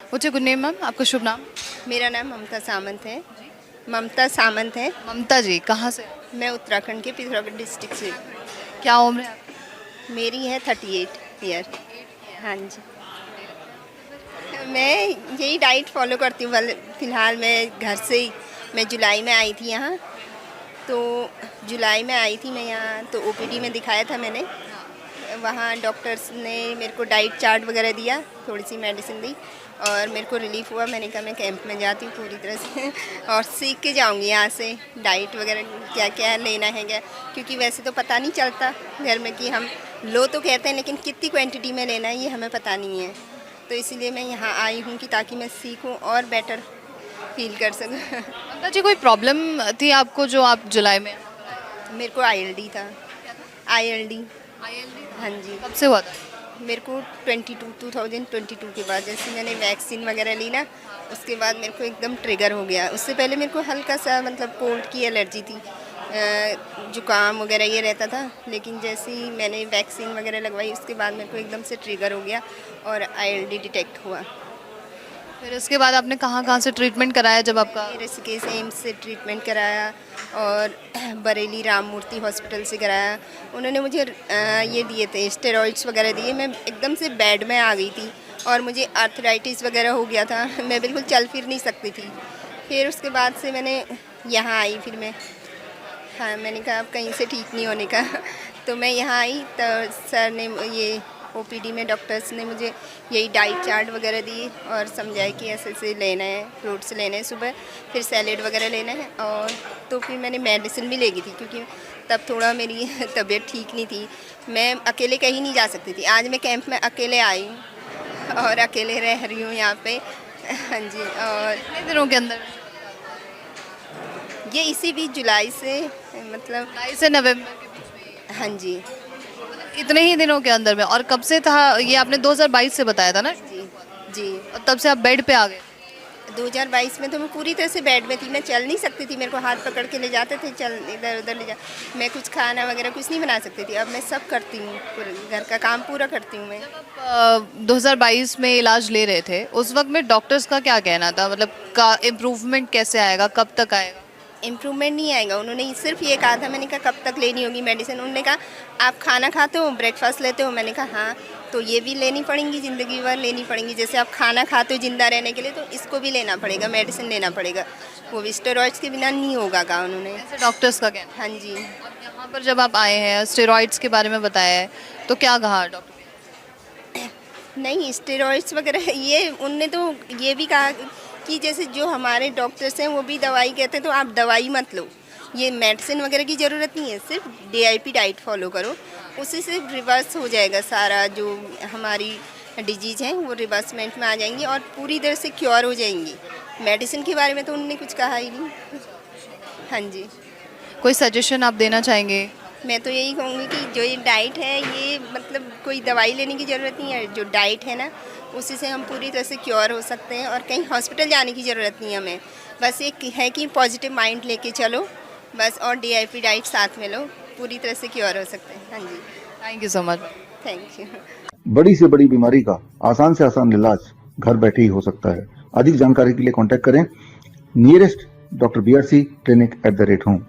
मुझे good name ma'am, आपका शुभ नाम? मेरा नाम ममता सामंत है। ममता सामंत है। ममता जी, कहाँ से? मैं उत्तराखंड के पिथौरागढ़ डिस्ट्रिक्ट से। क्या उम्र है आपकी? मेरी है 38 ईयर। हाँ जी। मैं यही डाइट फॉलो करती हूँ। फ़िलहाल मैं घर से ही मैं जुलाई में आई थी यहाँ। तो जुलाई में आई थी मैं यहाँ, तो ओपीडी में दिखाया था मैंने। वहाँ डॉक्टर्स ने मेरे को डाइट चार्ट वगैरह दिया, थोड़ी सी मेडिसिन दी और मेरे को रिलीफ़ हुआ। मैंने कहा मैं कैंप में जाती हूँ पूरी तरह से और सीख के जाऊँगी यहाँ से डाइट वगैरह क्या क्या लेना है क्या, क्योंकि वैसे तो पता नहीं चलता घर में कि हम लो तो कहते हैं, लेकिन कितनी क्वांटिटी में लेना है ये हमें पता नहीं है। तो इसीलिए मैं यहाँ आई हूँ कि ताकि मैं सीखूँ और बेटर फील कर सकूँ। ममता जी, कोई प्रॉब्लम थी आपको जो आप जुलाई में? मेरे को आईएलडी था। आईएलडी। हाँ जी। कब से हुआ था? मेरे को 2022 के बाद जैसे मैंने वैक्सीन वगैरह ली ना, उसके बाद मेरे को एकदम ट्रिगर हो गया। उससे पहले मेरे को हल्का सा मतलब कोल्ड की एलर्जी थी, जुकाम वगैरह ये रहता था, लेकिन जैसे ही मैंने वैक्सीन वगैरह लगवाई उसके बाद मेरे को एकदम से ट्रिगर हो गया और आईएलडी डिटेक्ट हुआ। फिर उसके बाद आपने कहाँ से ट्रीटमेंट कराया जब आपका? ऋषिकेश एम्स से ट्रीटमेंट कराया और बरेली राम मूर्ति हॉस्पिटल से कराया। उन्होंने मुझे ये दिए थे, स्टेरॉइड्स वगैरह दिए। मैं एकदम से बेड में आ गई थी और मुझे आर्थराइटिस वगैरह हो गया था। मैं बिल्कुल चल फिर नहीं सकती थी। फिर उसके बाद से मैंने यहाँ आई। फिर मैं हाँ, मैंने कहा अब कहीं से ठीक नहीं होने का तो मैं यहाँ आई तो सर ने ये ओपीडी में डॉक्टर्स ने मुझे यही डाइट चार्ट वगैरह दी और समझाया कि ऐसे ऐसे लेना है, फ्रूट्स लेने हैं सुबह, फिर सैलेड वगैरह लेना है। और तो फिर मैंने मेडिसिन भी ले गई थी, क्योंकि तब थोड़ा मेरी तबीयत ठीक नहीं थी। मैं अकेले कहीं नहीं जा सकती थी। आज मैं कैंप में अकेले आई हूँ और अकेले रह रही हूँ यहाँ पे। हाँ जी। और कितने दिनों के अंदर? ये इसी बीच जुलाई से मतलब जुलाई से नवंबर के बीच में? हाँ जी। इतने ही दिनों के अंदर में? और कब से था ये? आपने 2022 से बताया था ना? जी जी। और तब से आप बेड पे आ गए? 2022 में तो मैं पूरी तरह से बेड में थी। मैं चल नहीं सकती थी। मेरे को हाथ पकड़ के ले जाते थे, चल इधर उधर ले जा। मैं कुछ खाना वगैरह कुछ नहीं बना सकती थी। अब मैं सब करती हूँ, घर का काम पूरा करती हूँ मैं। 2022 में इलाज ले रहे थे, उस वक्त में डॉक्टर्स का क्या कहना था? मतलब का इम्प्रूवमेंट कैसे आएगा, कब तक आएगा? इम्प्रूवमेंट नहीं आएगा। उन्होंने सिर्फ ये कहा था। मैंने कहा कब तक लेनी होगी मेडिसिन? उन्होंने कहा आप खाना खाते हो, ब्रेकफास्ट लेते हो? मैंने कहा हाँ। तो ये भी लेनी पड़ेंगी, ज़िंदगी भर लेनी पड़ेंगी। जैसे आप खाना खाते हो ज़िंदा रहने के लिए, तो इसको भी लेना पड़ेगा, मेडिसिन लेना पड़ेगा। वो भी स्टेरॉइड्स के बिना नहीं होगा, कहा उन्होंने। ऐसे डॉक्टर्स का कहना? हाँ जी। और यहाँ पर जब आप आए हैं, स्टेरॉइड्स के बारे में बताया है, तो क्या कहा डॉक्टर? नहीं, स्टेरॉइड्स वगैरह ये उनने तो ये भी कहा कि जैसे जो हमारे डॉक्टर्स हैं वो भी दवाई कहते हैं, तो आप दवाई मत लो, ये मेडिसिन वगैरह की ज़रूरत नहीं है, सिर्फ डीआईपी डाइट फॉलो करो, उससे से रिवर्स हो जाएगा सारा जो हमारी डिजीज़ हैं, वो रिवर्समेंट में आ जाएंगी और पूरी तरह से क्योर हो जाएंगी। मेडिसिन के बारे में तो उन्होंने कुछ कहा ही नहीं। हाँ जी। कोई सजेशन आप देना चाहेंगे? मैं तो यही कहूँगी कि जो ये डाइट है, ये मतलब कोई दवाई लेने की ज़रूरत नहीं है। जो डाइट है ना, उसी से हम पूरी तरह से क्योर हो सकते हैं और कहीं हॉस्पिटल जाने की ज़रूरत नहीं है हमें। बस एक है कि पॉजिटिव माइंड लेके चलो बस, और डीआईपी डाइट साथ में लो, पूरी तरह से क्योर हो सकते हैं। हाँ जी। Thank you so much. Thank you. बड़ी से बड़ी बीमारी का आसान से आसान इलाज घर बैठे ही हो सकता है। अधिक जानकारी के लिए कांटेक्ट करें nearest doctor BRC clinic @home।